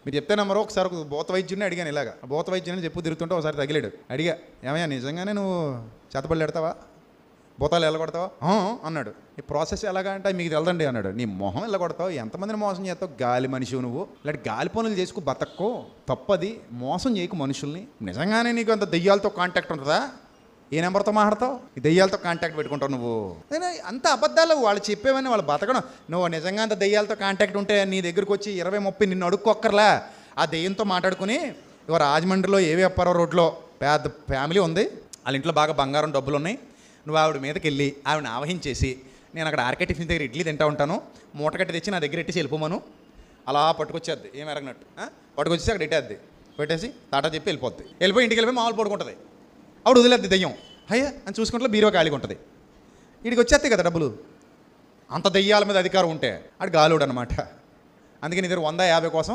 మీరు చెప్తే నమ్మరు. ఒకసారి ఒక భూత వైద్యుని అడిగాను ఇలాగా. భూత వైద్యుని చెప్పు తిరుగుతుంటే ఒకసారి తగిలాడు. అడిగా, ఏమయ్యా నిజంగానే నువ్వు చేతబడులు ఎడతావా, భూతాలు వెళ్ళగొడతావా అన్నాడు. ఈ ప్రాసెస్ ఎలాగా అంటే మీకు తెలదండి అన్నాడు. నీ మొహం వెళ్ళగొడతావు, ఎంతమందిని మోసం చేస్తావు, గాలి మనిషి నువ్వు, ఇలాంటి గాలి పనులు చేసుకు బతక్కో, తప్పది, మోసం చేయకు మనుషుల్ని. నిజంగానే నీకు అంత దెయ్యాలతో కాంటాక్ట్ ఉంటుందా, ఏ నెంబర్తో మాట్లాడతావు, ఈ దెయ్యాలతో కాంటాక్ట్ పెట్టుకుంటావు నువ్వు. అంత అబద్ధాలు వాళ్ళు చెప్పేవని వాళ్ళు బతకడం. నువ్వు నిజంగా అంత దెయ్యాలతో కాంటాక్ట్ ఉంటే నీ దగ్గరికి వచ్చి 20-30 నిన్ను అడుక్కొక్కర్లా, ఆ దెయ్యంతో మాట్లాడుకుని. ఇవ రాజమండ్రిలో ఏవి అప్పారో రోడ్లో పెద్ద ఫ్యామిలీ ఉంది, వాళ్ళ ఇంట్లో బాగా బంగారం డబ్బులు ఉన్నాయి. నువ్వు ఆవిడ మీదకి వెళ్ళి ఆవిడని ఆవహించేసి, నేను అక్కడ ఆర్కే టిఫిన్ దగ్గర ఇడ్లీ తింటా ఉంటాను, మూట కట్టి తెచ్చి నా దగ్గర ఎట్టేసి వెళ్ళిపోమను. అలా పట్టుకొచ్చేద్ది, ఏం ఎరగనట్టు పట్టుకొచ్చేసి అక్కడ పెట్టేద్ది, పెట్టేసి తాటా చెప్పి వెళ్ళిపోద్ది. వెళ్ళిపోయి ఇంటికి వెళ్ళిపోయి మామూలు పడుకుంటుంది. ఆవిడ వదిలేద్ది దెయ్యం. అయ్యా అని చూసుకుంటే బీరో ఖాళీగా ఉంటుంది. వీడికి వచ్చేస్తాయి కదా డబ్బులు. అంత దెయ్యాల మీద అధికారం ఉంటే ఆడు గాలుడు అనమాట. అందుకని ఇద్దరు 100-50 కోసం